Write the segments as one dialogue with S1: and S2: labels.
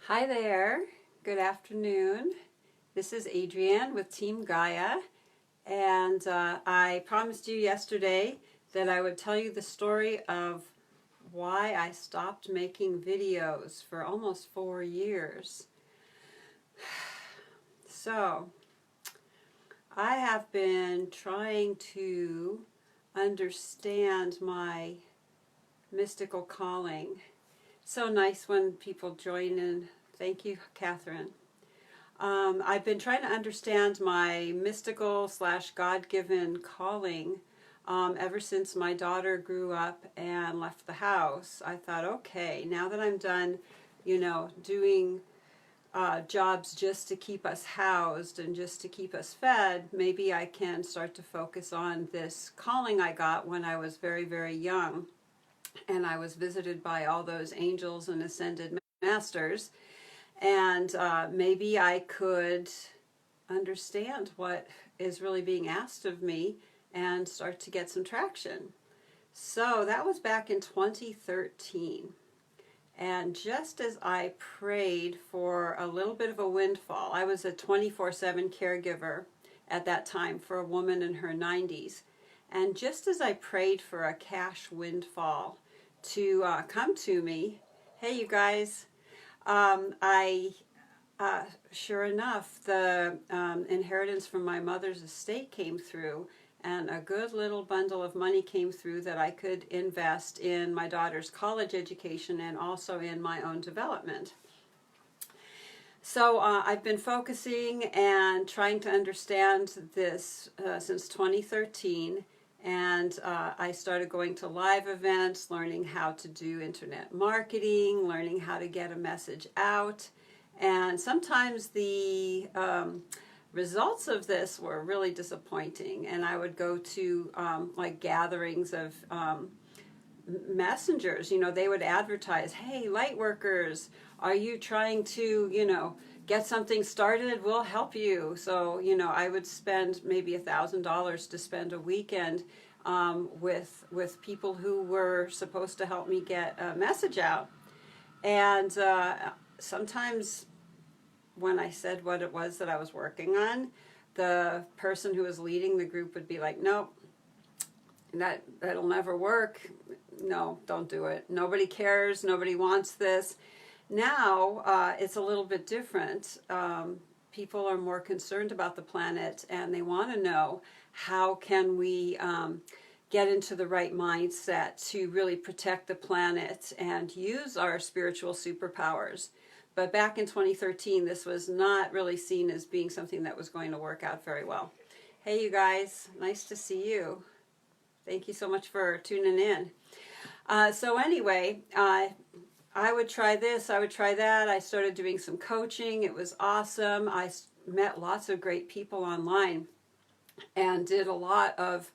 S1: Hi there, good afternoon. This is Adrienne with Team Gaia, and I promised you yesterday that I would tell you the story of why I stopped making videos for almost 4 years. So, I have been trying to understand my mystical calling. So nice when people join in. Thank you, Catherine. I've been trying to understand my mystical / God-given calling ever since my daughter grew up and left the house. I thought, okay, now that I'm done, doing jobs just to keep us housed and just to keep us fed, maybe I can start to focus on this calling I got when I was very, very young. And I was visited by all those angels and ascended masters, and maybe I could understand what is really being asked of me and start to get some traction. So that was back in 2013, and just as I prayed for a little bit of a windfall, I was a 24/7 caregiver at that time for a woman in her 90s, and just as I prayed for a cash windfall to come to me, hey you guys, sure enough, the inheritance from my mother's estate came through, and a good little bundle of money came through that I could invest in my daughter's college education and also in my own development. So I've been focusing and trying to understand this since 2013. And I started going to live events, learning how to do internet marketing, learning how to get a message out. And sometimes the results of this were really disappointing. And I would go to like gatherings of messengers. They would advertise, hey, light workers, are you trying to, get something started? We'll help you. So, I would spend maybe $1,000 to spend a weekend with people who were supposed to help me get a message out. And sometimes when I said what it was that I was working on, the person who was leading the group would be like, nope, that'll never work. No, don't do it. Nobody cares. Nobody wants this. Now it's a little bit different. People are more concerned about the planet, and they want to know how can we get into the right mindset to really protect the planet and use our spiritual superpowers. But back in 2013, this was not really seen as being something that was going to work out very well. Hey, you guys, nice to see you. Thank you so much for tuning in. So anyway, I would try this, I would try that. I started doing some coaching. It was awesome. I met lots of great people online and did a lot of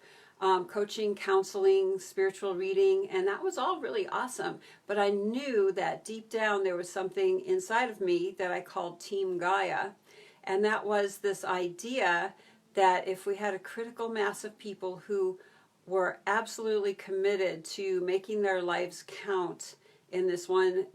S1: coaching, counseling, spiritual reading, and that was all really awesome. But I knew that deep down there was something inside of me that I called Team Gaia, and that was this idea that if we had a critical mass of people who were absolutely committed to making their lives count in this one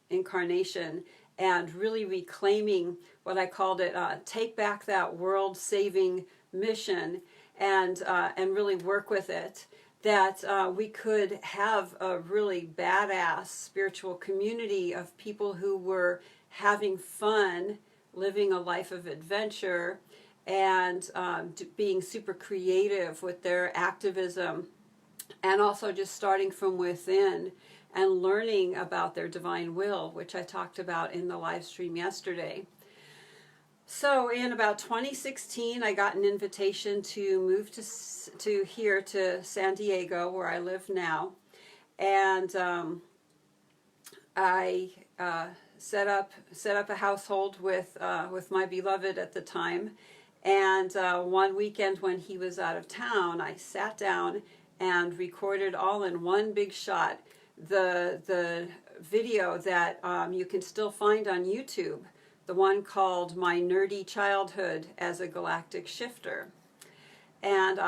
S1: incarnation and really reclaiming what I called it, take back that world-saving mission and really work with it, that we could have a really badass spiritual community of people who were having fun, living a life of adventure, and being super creative with their activism, and also just starting from within and learning about their divine will, which I talked about in the live stream yesterday. So in about 2016, I got an invitation to move to here to San Diego, where I live now, and I set up a household with my beloved at the time. And one weekend when he was out of town, I sat down and recorded all in one big shot the video that you can still find on YouTube, the one called My Nerdy Childhood as a Galactic Shifter. And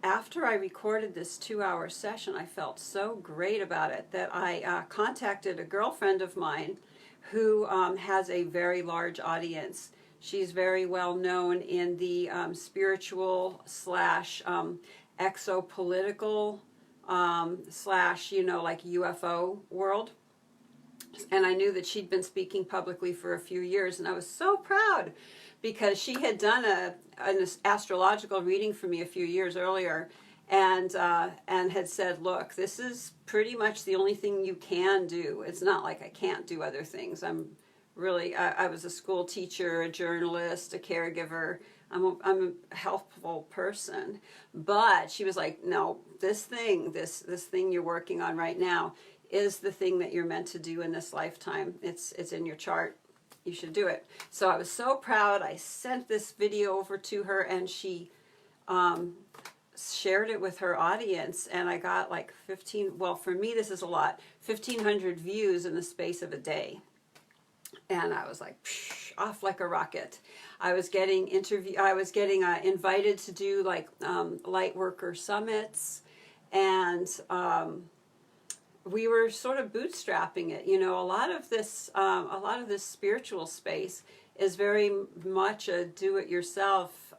S1: after I recorded this 2-hour session, I felt so great about it that I contacted a girlfriend of mine who has a very large audience. She's very well known in the spiritual slash exopolitical slash, like UFO world. And I knew that she'd been speaking publicly for a few years, and I was so proud because she had done an astrological reading for me a few years earlier, and had said, look, this is pretty much the only thing you can do. It's not like I can't do other things. I was a school teacher, a journalist, a caregiver. I'm a helpful person. But she was like, no, this thing you're working on right now is the thing that you're meant to do in this lifetime. It's in your chart. You should do it. So I was so proud. I sent this video over to her, and she shared it with her audience, and I got like 15, well, for me this is a lot, 1,500 views in the space of a day. And I was like, off like a rocket. I was getting invited to do like light worker summits, and we were sort of bootstrapping it. A lot of this spiritual space is very much a do-it-yourself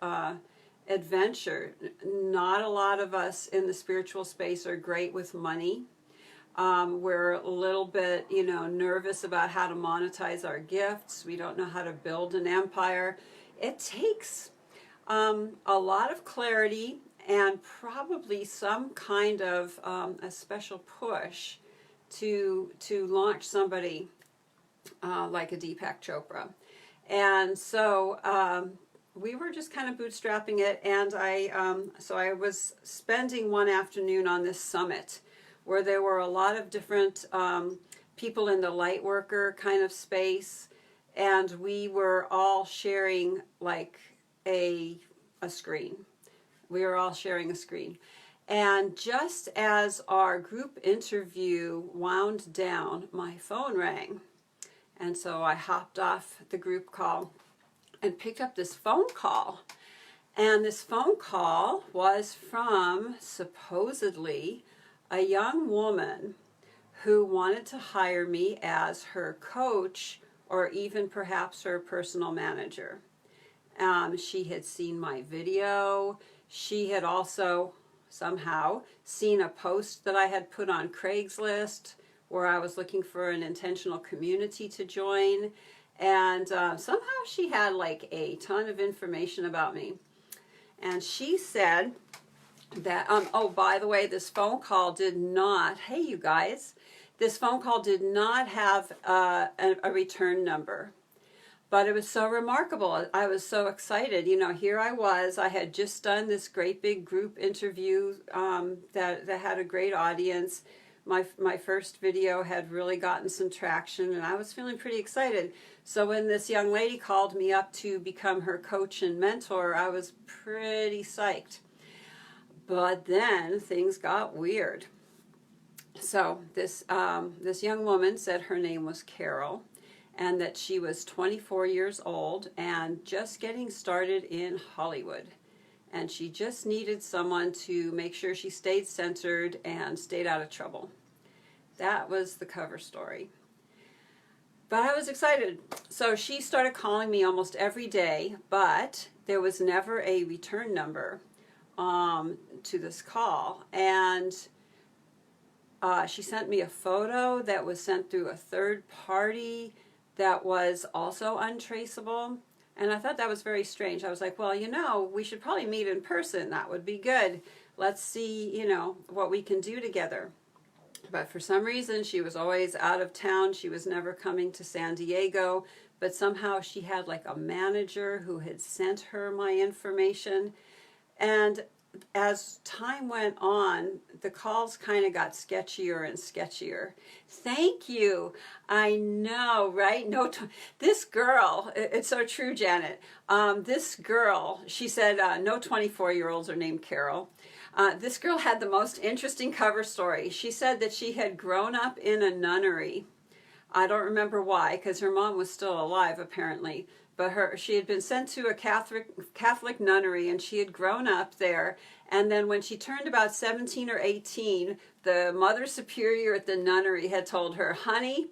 S1: adventure. Not a lot of us in the spiritual space are great with money. We're a little bit, nervous about how to monetize our gifts. We don't know how to build an empire. It takes a lot of clarity and probably some kind of a special push to launch somebody like a Deepak Chopra. And so we were just kind of bootstrapping it, and I was spending one afternoon on this summit where there were a lot of different people in the light worker kind of space, and we were all sharing like a screen. We were all sharing a screen. And just as our group interview wound down, my phone rang. And so I hopped off the group call and picked up this phone call. And this phone call was from supposedly a young woman who wanted to hire me as her coach, or even perhaps her personal manager. She had seen my video. She had also somehow seen a post that I had put on Craigslist where I was looking for an intentional community to join. And somehow she had like a ton of information about me. And she said that, oh, by the way, this phone call did not, hey, you guys, this phone call did not have a return number. But it was so remarkable. I was so excited. Here I was. I had just done this great big group interview that had a great audience. My first video had really gotten some traction, and I was feeling pretty excited. So when this young lady called me up to become her coach and mentor, I was pretty psyched. But then things got weird. So this young woman said her name was Carol, and that she was 24 years old and just getting started in Hollywood. And she just needed someone to make sure she stayed centered and stayed out of trouble. That was the cover story. But I was excited. So she started calling me almost every day, but there was never a return number to this call. And she sent me a photo that was sent through a third party that was also untraceable. And I thought that was very strange. I was like, well, we should probably meet in person. That would be good. Let's see, what we can do together. But for some reason, she was always out of town. She was never coming to San Diego. But somehow she had like a manager who had sent her my information. And as time went on, the calls kind of got sketchier and sketchier. Thank you. I know, right? This girl, it's so true, Janet. This girl, she said, no 24-year-olds are named Carol. This girl had the most interesting cover story. She said that she had grown up in a nunnery. I don't remember why, because her mom was still alive, apparently. but she had been sent to a Catholic nunnery, and she had grown up there. And then when she turned about 17 or 18, the Mother Superior at the nunnery had told her, honey,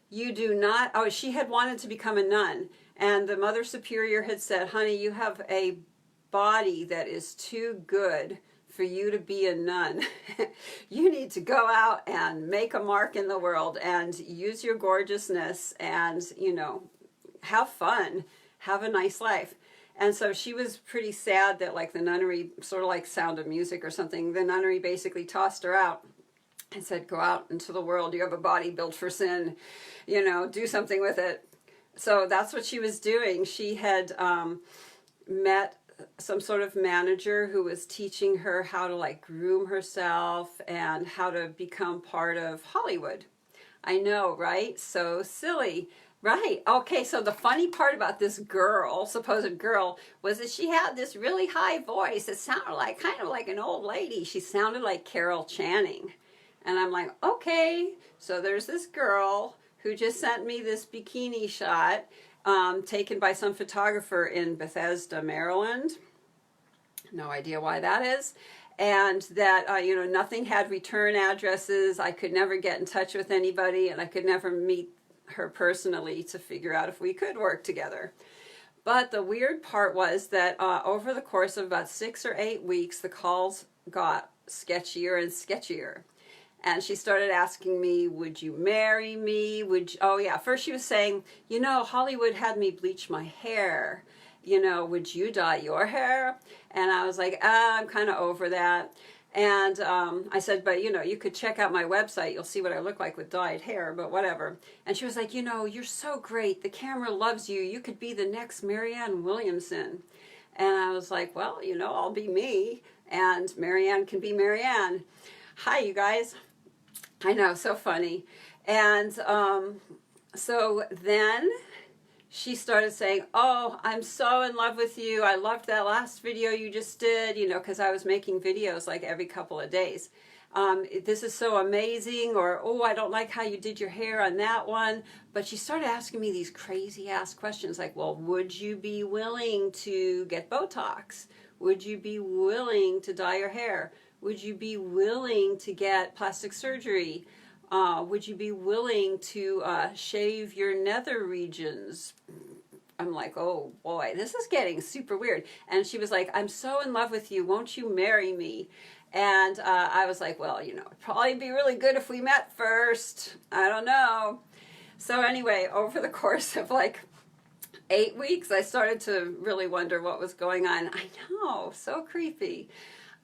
S1: you do not, oh, she had wanted to become a nun. And the Mother Superior had said, honey, you have a body that is too good for you to be a nun. You need to go out and make a mark in the world and use your gorgeousness and, you know, have fun, have a nice life. And so she was pretty sad that, like, the nunnery, sort of like Sound of Music or something, the nunnery basically tossed her out and said, go out into the world. You have a body built for sin, you know, do something with it. So that's what she was doing. She had met some sort of manager who was teaching her how to, like, groom herself and how to become part of Hollywood. I know, right? So silly. Right. Okay, so the funny part about this girl, supposed girl, was that she had this really high voice. It sounded like, kind of like an old lady. She sounded like Carol Channing. And I'm like, okay, so there's this girl who just sent me this bikini shot taken by some photographer in Bethesda, Maryland. No idea why that is. And that, you know, nothing had return addresses. I could never get in touch with anybody, and I could never meet her personally to figure out if we could work together. But the weird part was that over the course of about 6 or 8 weeks, the calls got sketchier and sketchier. And she started asking me, would you marry me? Oh yeah, first she was saying, you know, Hollywood had me bleach my hair. You know, would you dye your hair? And I was like, I'm kind of over that. And I said, but, you know, you could check out my website. You'll see what I look like with dyed hair, but whatever. And she was like, you know, you're so great. The camera loves you. You could be the next Marianne Williamson. And I was like, well, you know, I'll be me. And Marianne can be Marianne. Hi, you guys. I know, so funny. And so then she started saying, oh, I'm so in love with you. I loved that last video you just did, you know, because I was making videos like every couple of days. This is so amazing, or, oh, I don't like how you did your hair on that one. But she started asking me these crazy ass questions like, well, would you be willing to get Botox? Would you be willing to dye your hair? Would you be willing to get plastic surgery? Would you be willing to shave your nether regions? I'm like, oh boy, this is getting super weird. And she was like, I'm so in love with you. Won't you marry me? And I was like, well, you know, it'd probably be really good if we met first. I don't know. So anyway, over the course of like 8 weeks, I started to really wonder what was going on. I know, so creepy.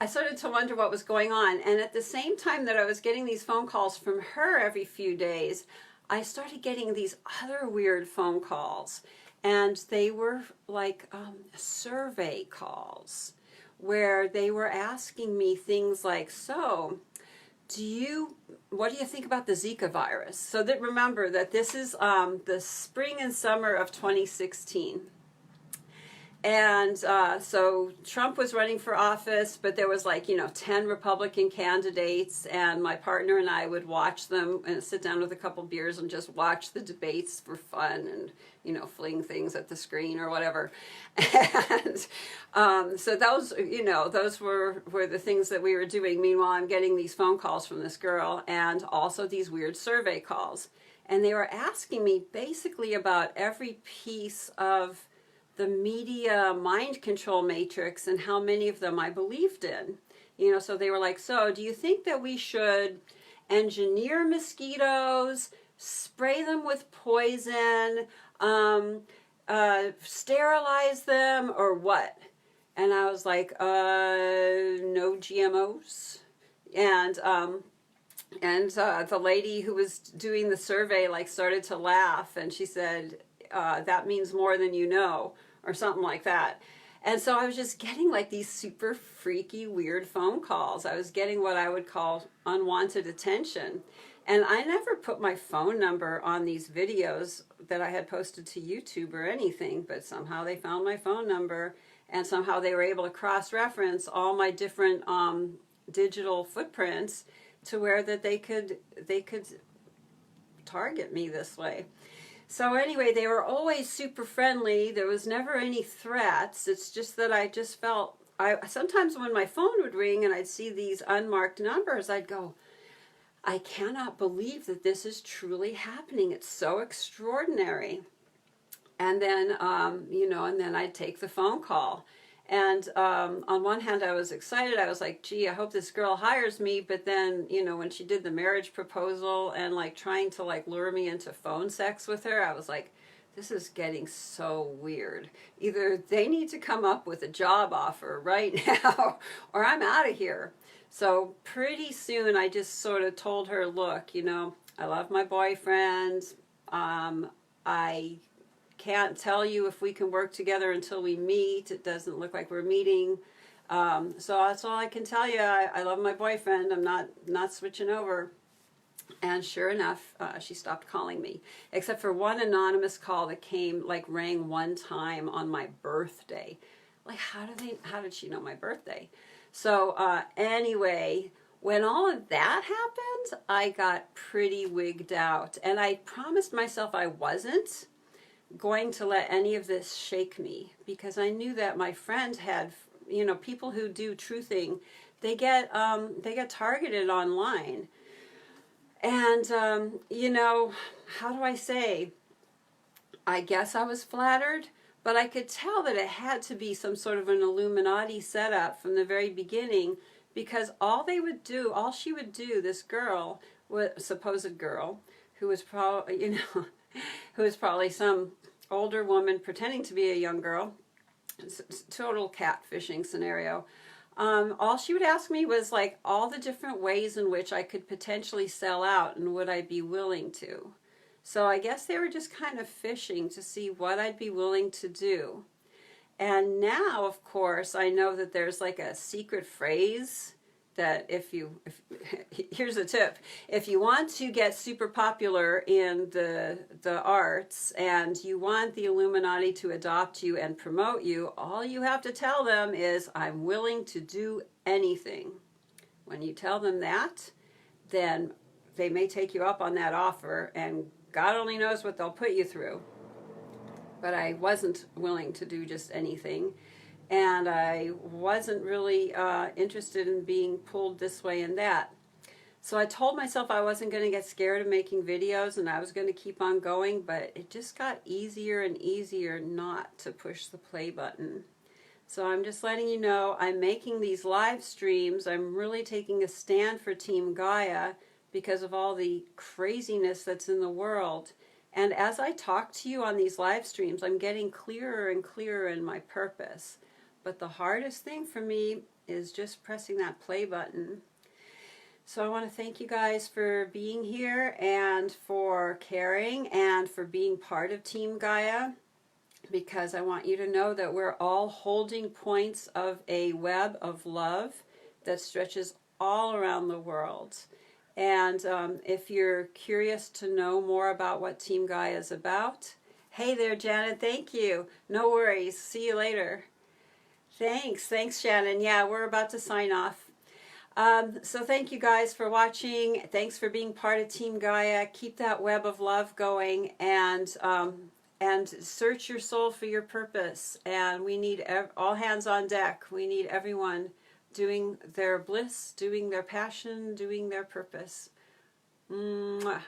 S1: I started to wonder what was going on. And at the same time that I was getting these phone calls from her every few days, I started getting these other weird phone calls. And they were like survey calls where they were asking me things like, so, what do you think about the Zika virus? So that, remember that this is the spring and summer of 2016. And so Trump was running for office, but there was like, you know, 10 Republican candidates, and my partner and I would watch them and sit down with a couple beers and just watch the debates for fun and, you know, fling things at the screen or whatever. And so those, you know, those were the things that we were doing. Meanwhile, I'm getting these phone calls from this girl and also these weird survey calls. And they were asking me basically about every piece of the media mind control matrix and how many of them I believed in. You know, so they were like, so do you think that we should engineer mosquitoes, spray them with poison, sterilize them, or what? And I was like, no GMOs. And the lady who was doing the survey like started to laugh, and she said, that means more than you know, or something like that. And so I was just getting like these super freaky, weird phone calls. I was getting what I would call unwanted attention. And I never put my phone number on these videos that I had posted to YouTube or anything, but somehow they found my phone number, and somehow they were able to cross-reference all my different digital footprints to where that they could target me this way. So anyway, they were always super friendly. There was never any threats. It's just that I just felt, sometimes when my phone would ring and I'd see these unmarked numbers, I'd go, I cannot believe that this is truly happening. It's so extraordinary. And then, and then I'd take the phone call. And on one hand, I was excited. I was like, gee, I hope this girl hires me. But then, when she did the marriage proposal and like trying to like lure me into phone sex with her, I was like, this is getting so weird. Either they need to come up with a job offer right now or I'm out of here. So pretty soon I just sort of told her, look, I love my boyfriend. I can't tell you if we can work together until we meet. It doesn't look like we're meeting. So that's all I can tell you. I love my boyfriend. I'm not switching over. And sure enough, she stopped calling me, except for one anonymous call that rang one time on my birthday. Like, how did she know my birthday? So anyway, when all of that happened, I got pretty wigged out. And I promised myself I wasn't going to let any of this shake me, because I knew that my friend had, people who do truthing, they get targeted online. And, how do I say, I guess I was flattered, but I could tell that it had to be some sort of an Illuminati setup from the very beginning, because all she would do, this girl, supposed girl, who was probably, who was probably some older woman pretending to be a young girl, total catfishing scenario. All she would ask me was like all the different ways in which I could potentially sell out and would I be willing to. So I guess they were just kind of fishing to see what I'd be willing to do. And now, of course, I know that there's like a secret phrase that here's a tip. If you want to get super popular in the arts and you want the Illuminati to adopt you and promote you, all you have to tell them is, I'm willing to do anything. When you tell them that, then they may take you up on that offer, and God only knows what they'll put you through. But I wasn't willing to do just anything. And I wasn't really interested in being pulled this way and that. So I told myself I wasn't going to get scared of making videos and I was going to keep on going, but it just got easier and easier not to push the play button. So I'm just letting you know, I'm making these live streams. I'm really taking a stand for Team Gaia because of all the craziness that's in the world. And as I talk to you on these live streams, I'm getting clearer and clearer in my purpose. But the hardest thing for me is just pressing that play button. So I want to thank you guys for being here and for caring and for being part of Team Gaia, because I want you to know that we're all holding points of a web of love that stretches all around the world. And if you're curious to know more about what Team Gaia is about, hey there, Janet, thank you. No worries. See you later. Thanks, Shannon. Yeah, we're about to sign off. So thank you guys for watching. Thanks for being part of Team Gaia. Keep that web of love going, and search your soul for your purpose. And we need all hands on deck. We need everyone doing their bliss, doing their passion, doing their purpose. Mwah.